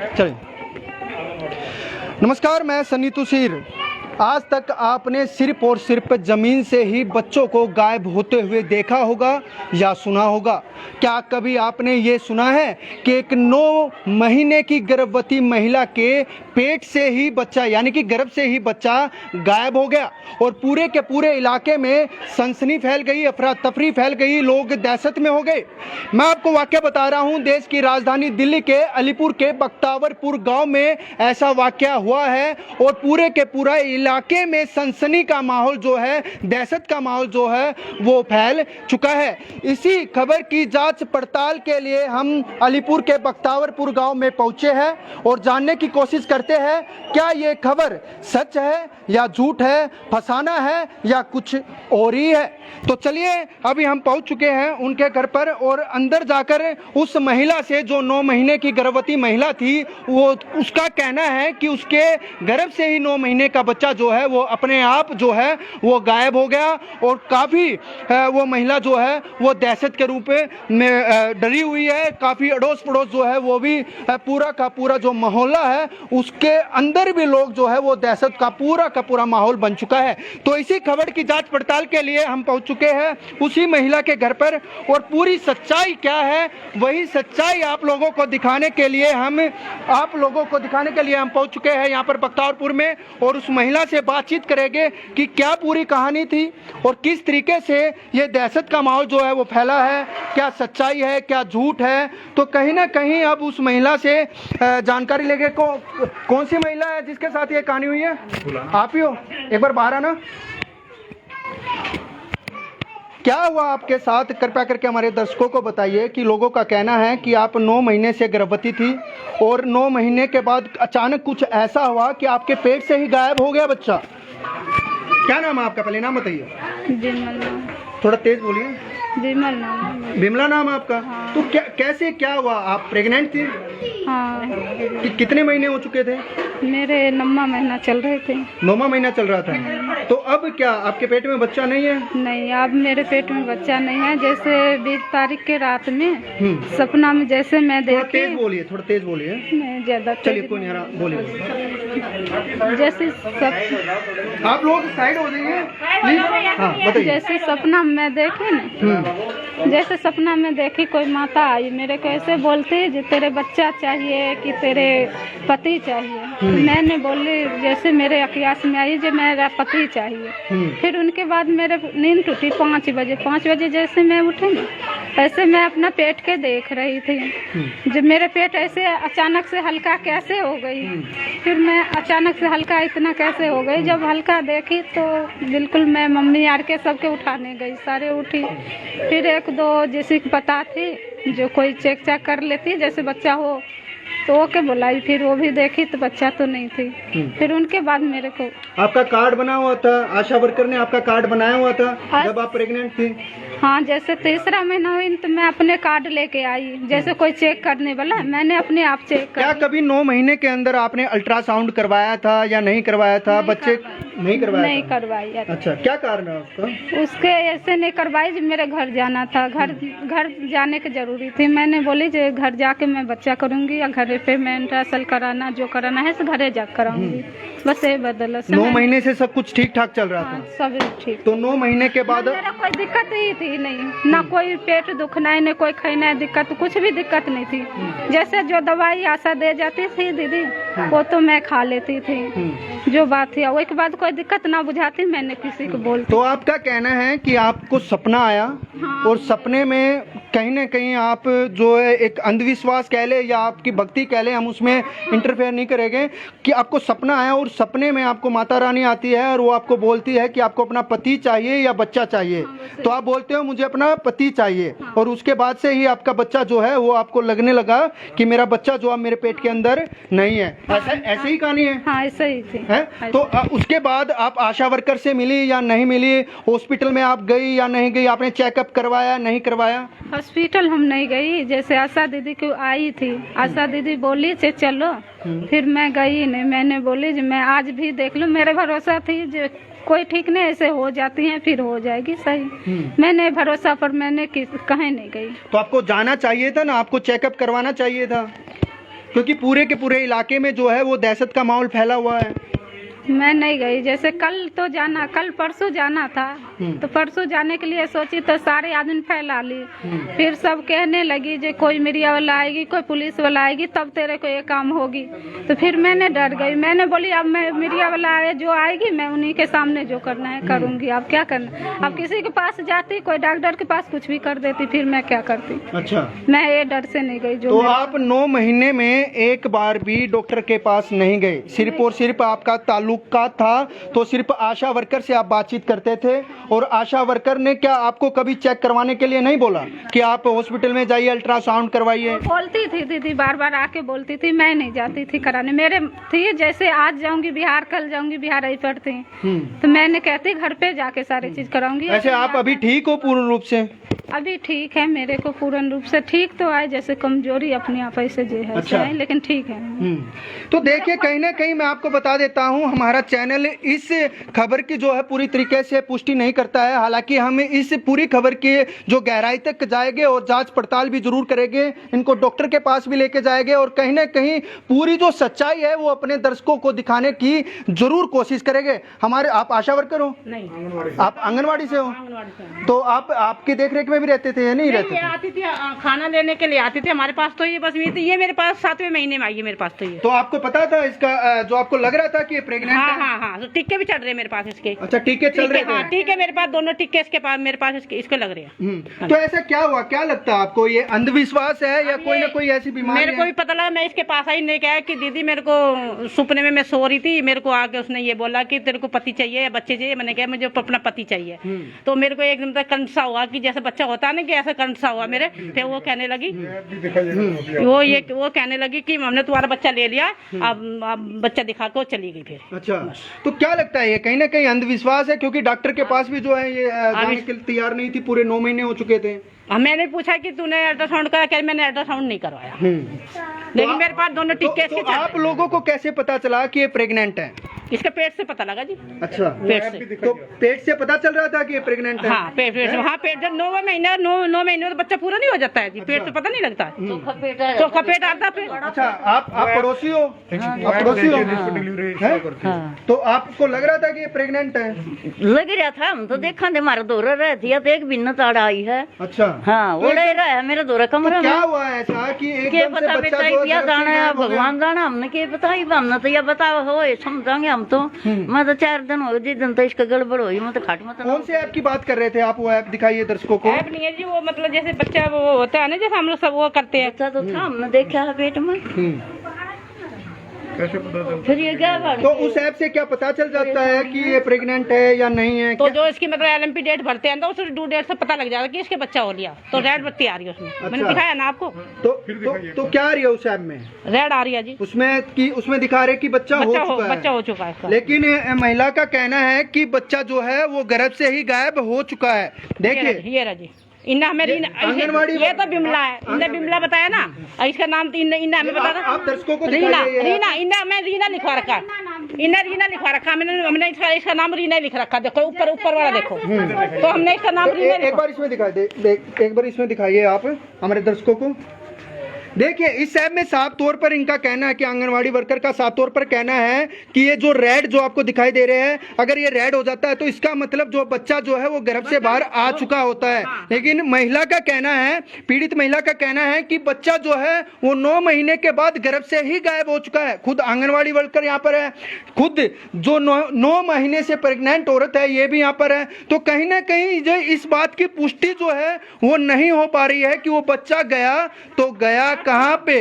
चलिए, नमस्कार, मैं सन्नी तुसीर। आज तक आपने सिर्फ और सिर्फ ज़मीन से ही बच्चों को गायब होते हुए देखा होगा या सुना होगा। क्या कभी आपने ये सुना है कि एक 9 महीने की गर्भवती महिला के पेट से ही बच्चा, यानी कि गर्भ से ही बच्चा गायब हो गया और पूरे के पूरे इलाके में सनसनी फैल गई, अफरा तफरी फैल गई, लोग दहशत में हो गए। मैं आपको वाक़या बता रहा हूँ, देश की राजधानी दिल्ली के अलीपुर के बख्तावरपुर गाँव में ऐसा वाक़या हुआ है और पूरे के पूरा इलाके में सनसनी का माहौल जो है, दहशत का माहौल जो है वो फैल चुका है। इसी खबर की जांच पड़ताल के लिए हम अलीपुर के बख्तावरपुर गांव में पहुंचे हैं और जानने की कोशिश करते हैं क्या ये खबर सच है या झूठ है, फसाना है या कुछ और ही है। तो चलिए, अभी हम पहुंच चुके हैं उनके घर पर और अंदर जाकर उस महिला से, जो 9 महीने की गर्भवती महिला थी, वो उसका कहना है कि उसके गर्भ से ही 9 महीने का बच्चा जो है वो अपने आप जो है वो गायब हो गया और काफ़ी वो महिला जो है वो दहशत के रूप में डरी हुई है। काफ़ी अड़ोस पड़ोस जो है वो भी पूरा का पूरा जो मोहल्ला है उसके अंदर भी लोग जो है वो दहशत का पूरा माहौल बन चुका है। तो इसी खबर की जांच पड़ताल के लिए हम पहुंच चुके हैं उसी महिला के घर पर और पूरी सच्चाई क्या है वही सच्चाई आप लोगों को दिखाने के लिए हम पहुंच चुके हैं यहाँ पर बख्तावरपुर में और उस महिला से बातचीत करेंगे कि क्या पूरी कहानी थी और किस तरीके से ये दहशत का माहौल जो है वो फैला है, क्या सच्चाई है, क्या झूठ है। तो कहीं ना कहीं अब उस महिला से जानकारी लेंगे। कौन सी महिला है जिसके साथ ये कहानी हुई है? आप ही हो? एक बार बाहर आना। क्या हुआ आपके साथ, कृपया करके हमारे दर्शकों को बताइए कि लोगों का कहना है कि आप 9 महीने से गर्भवती थी और 9 महीने के बाद अचानक कुछ ऐसा हुआ कि आपके पेट से ही गायब हो गया बच्चा। क्या नाम है आपका? पहले नाम बताइए। थोड़ा तेज बोलिए। बिमला नाम है आपका? हाँ। तो कैसे क्या हुआ? आप प्रेग्नेंट थी? हाँ। कितने महीने हो चुके थे? मेरे 9वां महीना चल रहे थे। 9वां महीना चल रहा था। तो अब क्या आपके पेट में बच्चा नहीं है? नहीं, अब मेरे पेट में बच्चा नहीं है। जैसे 20 तारीख के रात में सपना में जैसे मैं देखी। थोड़ा तेज बोलिए। मैं ज्यादा चलिए, कोई नहीं, बोलिए। जैसे आप लोग साइड हो जाइए। हाँ, बताइए। जैसे सपना में देखी ना, जैसे सपना में देखी कोई माता आई मेरे को ऐसे बोलती जो तेरे बच्चा चाहिए कि तेरे पति चाहिए। तो मैंने बोली, जैसे मेरे अकियास में आई जो मेरा पति चाहिए। फिर उनके बाद मेरे नींद टूटी 5 बजे। 5 बजे जैसे मैं उठी ना, ऐसे मैं अपना पेट के देख रही थी। जब मेरे पेट ऐसे अचानक से हल्का कैसे हो गई, फिर मैं अचानक से हल्का इतना कैसे हो गई। जब हल्का देखी तो बिल्कुल मैं मम्मी यार के सबके उठाने गई, सारे उठी। फिर 1-2 जैसे पता थी जो कोई चेक चाक कर लेती जैसे बच्चा हो तो ओके बुलाई। फिर वो भी देखी तो बच्चा तो नहीं थी। फिर उनके बाद मेरे को आपका कार्ड बना हुआ था, आशा वर्कर ने आपका कार्ड बनाया हुआ था जब आप प्रेग्नेंट थी? हाँ, जैसे 3रा महीना हुई तो मैं अपने कार्ड लेके आई। जैसे कोई चेक करने वाला मैंने अपने आप चेक कर। क्या कभी 9 महीने के अंदर आपने अल्ट्रासाउंड करवाया था या नहीं करवाया था? बच्चे नहीं करवाया? नहीं करवाई। अच्छा, क्या कारण है उसका? उसके ऐसे नहीं करवाई जो मेरे घर जाना था, घर जाने की जरूरी थी। मैंने बोली जो घर जाके मैं बच्चा करूंगी या घर पे मैं अल्ट्रासाउंड कराना जो कराना है तो घरे जा कराऊंगी। बस ये बदला। 9 महीने से सब कुछ ठीक ठाक चल रहा था? सब ठीक। तो 9 महीने के बाद मेरा कोई दिक्कत ही थी नहीं, ना कोई पेट दुखना है, ना कोई खाना है दिक्कत, कुछ भी दिक्कत नहीं थी। जैसे जो दवाई आशा दे जाती थी दीदी वो तो मैं खा लेती थी। जो बात थी उसके बाद कोई दिक्कत ना बुझाती मैंने किसी को बोलती। तो आपका कहना है कि आपको सपना आया और सपने में कहीं ना कहीं आप जो है एक अंधविश्वास कह ले या आपकी भक्ति कह ले, हम उसमें इंटरफेयर नहीं करेंगे, कि आपको सपना आया और सपने में आपको माता रानी आती है और वो आपको बोलती है कि आपको अपना पति चाहिए या बच्चा चाहिए। तो आप बोलते हो मुझे अपना पति चाहिए और उसके बाद से ही आपका बच्चा जो है वो आपको लगने लगा कि मेरा बच्चा जो है मेरे पेट के अंदर नहीं है। ऐसे ही कहानी है? हाँ, ऐसे ही थी। तो उसके बाद आप आशा वर्कर से मिली या नहीं मिली? हॉस्पिटल में आप गई या नहीं गई? आपने चेकअप करवाया नहीं करवाया? हॉस्पिटल हम नहीं गई। जैसे आशा दीदी को आई थी, आशा दीदी बोली से चलो, फिर मैं गई नहीं। मैंने बोली जो मैं आज भी देख लूं, मेरे भरोसा थी जो कोई ठीक नहीं, ऐसे हो जाती हैं फिर हो जाएगी सही। मैंने भरोसा पर मैंने कहीं नहीं गई। तो आपको जाना चाहिए था ना, आपको चेकअप करवाना चाहिए था। क्योंकि पूरे के पूरे इलाके में जो है वो दहशत का माहौल फैला हुआ है। मैं नहीं गई, जैसे कल परसों जाना था, तो परसों जाने के लिए सोची तो सारे आदमी फैला ली। फिर सब कहने लगी जो कोई मीडिया वाला आएगी, कोई पुलिस वाला आएगी, तब तेरे को ये काम होगी। तो फिर मैंने डर गई, मैंने बोली अब मैं मीडिया वाला आए जो आएगी मैं उन्हीं के सामने जो करना है करूँगी, अब क्या करना। अब किसी के पास जाती, कोई डॉक्टर के पास कुछ भी कर देती, फिर मैं क्या करती। अच्छा, मैं ये डर से नहीं गई। तो आप 9 महीने में एक बार भी डॉक्टर के पास नहीं गए, सिर्फ और सिर्फ आपका ताल्लुक का था तो सिर्फ आशा वर्कर से आप बातचीत करते थे, और आशा वर्कर ने क्या आपको कभी चेक करवाने के लिए नहीं बोला कि आप हॉस्पिटल में जाइए, अल्ट्रासाउंड करवाइए? बोलती थी दीदी, बार बार आके बोलती थी, मैं नहीं जाती थी कराने। मेरे थी जैसे आज जाऊंगी बिहार, कल जाऊंगी बिहार, ऐसी पड़ती, तो मैंने कहती घर पे जाके सारी चीज कराऊंगी। ऐसे आप अभी ठीक हो पूर्ण रूप से? अभी ठीक है, मेरे को पूर्ण रूप से ठीक तो आए, जैसे कमजोरी अपने आप ऐसे जो है अच्छा। है, लेकिन ठीक है। तो देखिए, कहीं ना कहीं मैं आपको बता देता हूं, हमारा चैनल इस खबर की जो है पूरी तरीके से पुष्टि नहीं करता है। हालांकि हम इस पूरी खबर की जो गहराई तक जाएंगे और जांच पड़ताल भी जरूर करेंगे, इनको डॉक्टर के पास भी लेके जाएंगे, और कहीं ना कहीं पूरी जो सच्चाई है वो अपने दर्शकों को दिखाने की जरूर कोशिश करेंगे। हमारे आप आशा वर्कर हो? नहीं, आप आंगनवाड़ी से हो? तो आप आपकी देख रेख में भी रहते थे या नहीं रहते ये थे? आती थी खाना लेने के लिए आती थी हमारे पास। तो ये बस ये मेरे पास 7वें महीने में आई है मेरे पास। तो ये तो आपको पता था इसका, जो आपको लग रहा था कि ये प्रेग्नेंट हाँ है? हाँ हाँ, तो टिक्के भी चढ़ रहे हैं मेरे पास इसके। अच्छा, टीके चल रहे हाँ थे? ठीक है, मेरे पास दोनों टिक्के इसके पास मेरे पास इसके लग रहे हैं। तो ऐसा क्या हुआ, क्या लगता है आपको, ये अंधविश्वास है या कोई ना कोई ऐसी बीमारी मेरे को है? भी पता लगा, मैं इसके पास आई, ने कहा कि दीदी मेरे को सपने में मैं सो रही थी, मेरे को आके उसने ये बोला कि तेरे को पति चाहिए या बच्चे चाहिए। मैंने कहा मुझे अपना पति चाहिए। तो मेरे को एकदम तक कंसा हुआ कि जैसे बच्चा होता है ना, कि ऐसा कंसा हुआ मेरे। फिर वो कहने लगी वो कहने लगी कि हमने तुम्हारा बच्चा ले लिया, अब बच्चा दिखा के वो चली गई फिर। अच्छा, तो क्या लगता है ये कहीं ना कहीं अंधविश्वास है? क्योंकि डॉक्टर के पास भी जो है ये जाने के लिए तैयार नहीं थी, पूरे 9 महीने हो चुके थे। मैंने पूछा कि तूने अल्ट्रासाउंड करा? क्या मैंने अल्ट्रासाउंड नहीं करवाया। लेकिन मेरे पास दोनों टिक्के तो आप लोगों को कैसे पता चला कि ये प्रेग्नेंट है? इसके पेट से पता लगा जी। अच्छा, पेट से। तो पेट से पता चल रहा था कि ये प्रेग्नेंट है? हाँ पेट से। हाँ पेट जब 9 महीने तो बच्चा पूरा नहीं हो जाता है जी। पेट से पता नहीं लगता है, चोखा पेट आता फिर। अच्छा, आप पड़ोसी हो? आप पड़ोसी हो? हैं? तो आपको लग रहा था कि ये प्रेग्नेंट है? लग रहा था, हम तो देखा थे हमारा दौरा रहती है तो एक भिन्न ताड़ा आई है। अच्छा, हाँ वो ले रहा है मेरा दौरा कमरा क्या में। हुआ ऐसा कि के एकदम से पता बच्चा बेटा जो है या घर से जाना है, गायब हो गया? भगवान जाना, हमने के पता ही, हमने तो यह बताओ हो समझाएंगे हम तो। मैं तो 4 दिन हो जिस दिन तो इसका गड़बड़ हुई, मैं तो खाट में कौन से ऐप की बात कर रहे थे आप? वो ऐप दिखाइए दर्शकों को। ऐप नहीं है जी, वो मतलब जैसे बच्चा वो होता है ना, जैसे हम लोग सब वो करते हैं। बच्चा तो था, हमने देखा है पेट में। फिर ये क्या बात? तो उस ऐप से क्या पता चल जाता है कि ये प्रेग्नेंट है या नहीं है? तो जो इसकी मतलब LMP डेट भरते हैं तो उस ड्यू डेट से पता लग जाता है कि इसके बच्चा हो लिया। तो रेड बत्ती आ रही है उसमें। मैंने दिखाया ना आपको। तो क्या आ रही है उस ऐप में? रेड आ रही है जी। उसमें दिखा रहे कि बच्चा हो चुका है इसका। लेकिन महिला का कहना है कि बच्चा जो है वो गर्भ से ही गायब हो चुका है। देखिए, ये रहा जी। इन्ना हमें आंगनवाड़ी ये तो बिमला है, इन्हें बिमला बताया ना, इसका नाम तो इन्ना हमें बता आप दर्शकों को रीना। दिखाइए। इन्ना मैं रीना लिखवा रखा, रीना लिखवा रखा हमने इसका नाम रीना लिख रखा। देखो ऊपर वाला देखो, तो हमने इसका नाम रीना। एक बार इसमें दिखाई एक बार इसमें दिखाइए आप हमारे दर्शकों को। देखिए, इस ऐप में साफ तौर पर इनका कहना है कि आंगनवाड़ी वर्कर का साफ तौर पर कहना है कि ये जो रेड जो आपको दिखाई दे रहे हैं, अगर ये रेड हो जाता है तो इसका मतलब जो बच्चा जो है वो गर्भ से बाहर आ चुका होता है। लेकिन महिला का कहना है, पीड़ित महिला का कहना है कि बच्चा जो है वो 9 महीने के बाद गर्भ से ही गायब हो चुका है। खुद आंगनवाड़ी वर्कर यहाँ पर है, खुद जो 9 महीने से प्रेग्नेंट औरत है ये भी यहाँ पर है। तो कहीं ना कहीं जो इस बात की पुष्टि जो है वो नहीं हो पा रही है कि वो बच्चा गया तो गया कहाँ पे।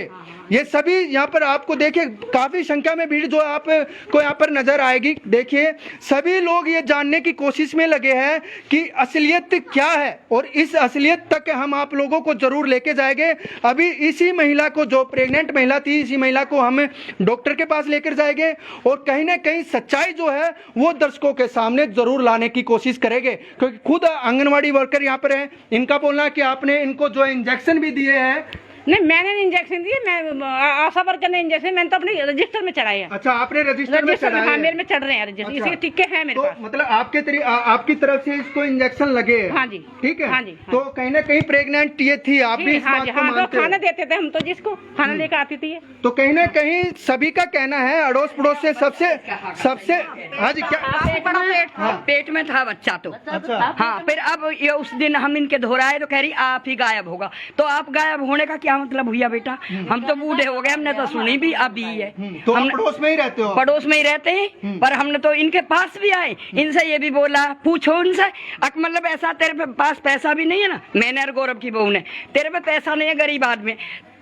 ये सभी यहाँ पर आपको देखिए काफी संख्या में भीड़ जो आपको यहाँ पर नजर आएगी। देखिए, सभी लोग ये जानने की कोशिश में लगे हैं कि असलियत क्या है, और इस असलियत तक हम आप लोगों को जरूर लेके जाएंगे। अभी इसी महिला को, जो प्रेग्नेंट महिला थी, इसी महिला को हम डॉक्टर के पास लेकर जाएंगे और कहीं ना कहीं सच्चाई जो है वो दर्शकों के सामने जरूर लाने की कोशिश करेंगे। क्योंकि खुद आंगनवाड़ी वर्कर यहाँ पर है, इनका बोलना है कि आपने इनको जो इंजेक्शन भी दिए हैं, नहीं, मैंने इंजेक्शन दिए, मैं आशा वर्कर ने इंजेक्शन, मैंने तो अपने रजिस्टर में चढ़ाए हैं। अच्छा, आपने रजिस्टर में चढ़ाए हाँ, हैं? मेरे में चढ़ रहे हैं रजिस्टर, अच्छा। इसके टिक्के हैं मेरे तो पास। मतलब आपकी तरफ से इसको इंजेक्शन लगे हैं? हाँ जी। ठीक है। हाँ जी, हाँ। तो कहीं ना कहीं प्रेग्नेंट ये थी, आप भी इस हाँ बात जी, को हाँ, तो मानते खाना हो? देते थे हम तो, जिसको खाना लेकर आती थी ये। तो कहीं ना कहीं सभी का कहना है, अड़ोस पड़ोस से सबसे हाँ जी, क्या पेट में था बच्चा तो। अच्छा। हाँ, फिर अब ये उस दिन हम इनके दोहराए तो कह रही आप ही गायब होगा। तो आप गायब होने का क्या मतलब हुआ बेटा? हम तो बूढ़े हो गए, हमने तो सुनी भी अभी है। तो आप हमने पड़ोस में ही रहते हो? पड़ोस में ही रहते हैं, पर हमने तो इनके पास भी आए, इनसे ये भी बोला, पूछो इनसे, मतलब ऐसा तेरे पास पैसा भी नहीं है ना, मैंने और गौरव की बहू ने, तेरे पे पैसा नहीं है गरीब आदमी,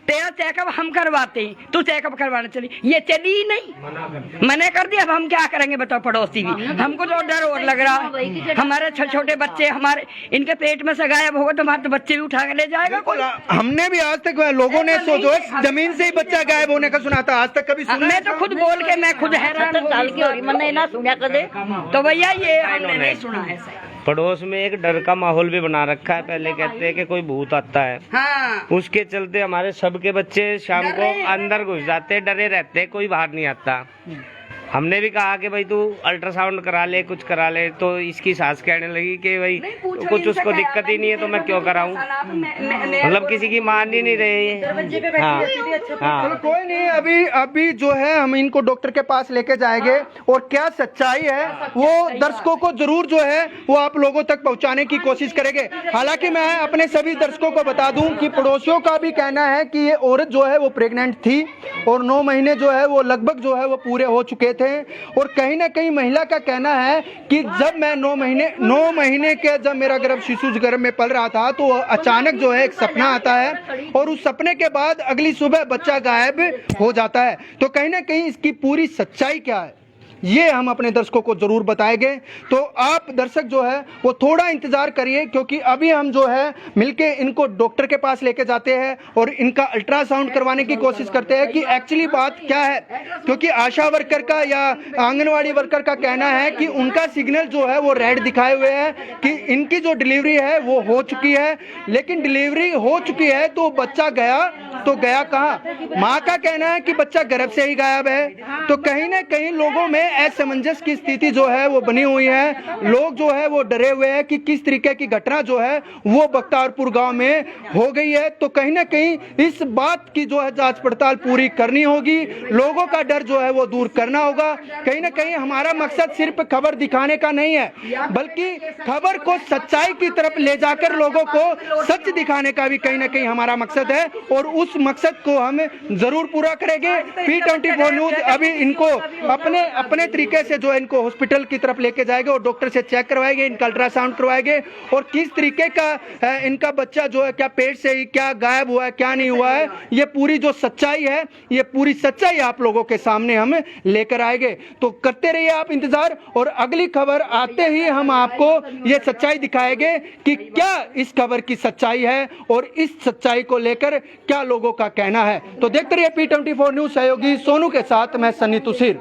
तेरा चेकअप हम करवाते हैं, तू चेकअप करवाने चली, ये चली ही नहीं, मना कर दिया। अब हम क्या करेंगे बताओ पड़ोसी भी, हमको तो डर और लग रहा है, हमारे छोटे बच्चे हमारे इनके पेट में से गायब होगा तो हमारे तो बच्चे भी उठा के ले जाएगा कोई। हमने भी आज तक लोगों ने सोचो जमीन से ही बच्चा गायब होने का सुना था, आज तक कभी सुना? मैं तो खुद बोल के मैं खुद हैरान हो साल की हो रही, मैंने ना सुना कदे। तो भैया ये हमने नहीं सुना ऐसा। पड़ोस में एक डर का माहौल भी बना रखा है। पहले कहते हैं कि कोई भूत आता है, हाँ, उसके चलते हमारे सबके बच्चे शाम को अंदर घुस जाते, डरे रहते, कोई बाहर नहीं आता। हमने भी कहा कि भाई तू अल्ट्रासाउंड करा ले, कुछ करा ले, तो इसकी सास कहने लगी कि भाई कुछ उसको दिक्कत ही नहीं है तो मैं क्यों कराऊं। मतलब किसी की मान ही नहीं रही। हाँ चलो कोई नहीं, अभी जो है हम इनको डॉक्टर के पास लेके जाएंगे और क्या सच्चाई है वो दर्शकों को जरूर जो है वो आप लोगों तक पहुंचाने की कोशिश करेंगे। हालांकि मैं अपने सभी दर्शकों को बता दूं कि पड़ोसियों का भी कहना है कि ये औरत जो है वो प्रेग्नेंट थी और 9 महीने जो है वो लगभग जो है वो पूरे हो चुके थे। और कहीं ना कहीं महिला का कहना है कि जब मैं 9 महीने के जब मेरा गर्भ शिशु गर्भ में पल रहा था तो अचानक जो है एक सपना आता है और उस सपने के बाद अगली सुबह बच्चा गायब हो जाता है। तो कहीं ना कहीं इसकी पूरी सच्चाई क्या है ये हम अपने दर्शकों को जरूर बताएंगे। तो आप दर्शक जो है वो थोड़ा इंतजार करिए, क्योंकि अभी हम जो है मिलके इनको डॉक्टर के पास लेके जाते हैं और इनका अल्ट्रासाउंड करवाने की कोशिश करते हैं कि एक्चुअली बात क्या है। क्योंकि आशा वर्कर का या आंगनवाड़ी वर्कर का कहना है कि उनका सिग्नल जो है वो रेड दिखाए हुए है कि इनकी जो डिलीवरी है वो हो चुकी है, लेकिन डिलीवरी हो चुकी है तो बच्चा गया तो गया कहाँ? माँ का कहना है कि बच्चा गर्भ से ही गायब है। तो कहीं ना कहीं लोगों में असमंजस की स्थिति जो है वो बनी हुई है। लोग जो है वो डरे हुए हैं कि किस तरीके की घटना जो है वो बख्तियारपुर गांव में हो गई है। तो कहीं ना कहीं इस बात की जो है जांच पड़ताल पूरी करनी होगी, लोगों का डर जो है वो दूर करना होगा। कहीं ना कहीं हमारा मकसद सिर्फ खबर दिखाने का नहीं है, बल्कि खबर को सच्चाई की तरफ ले जाकर लोगों को सच दिखाने का भी कहीं ना कहीं हमारा मकसद है और उस मकसद को हम जरूर पूरा करेंगे। P24 न्यूज अभी इनको अपने तरीके से जो है इनको हॉस्पिटल की तरफ लेके जाएंगे और डॉक्टर से चेक करवाएंगे, इनका अल्ट्रासाउंड करवाएंगे और किस तरीके का इनका बच्चा जो है क्या पेट से ही क्या गायब हुआ है क्या नहीं हुआ है, ये पूरी जो सच्चाई है ये पूरी सच्चाई आप लोगों के सामने हम लेकर आएंगे। तो करते रहिए आप इंतजार और अगली खबर आते ही हम आपको ये सच्चाई दिखाएंगे कि क्या इस खबर की सच्चाई है और इस सच्चाई को लेकर क्या लोगों का कहना है। तो देखते रहिए P24 न्यूज, सहयोगी सोनू के साथ मैं सन्नी तुसीर।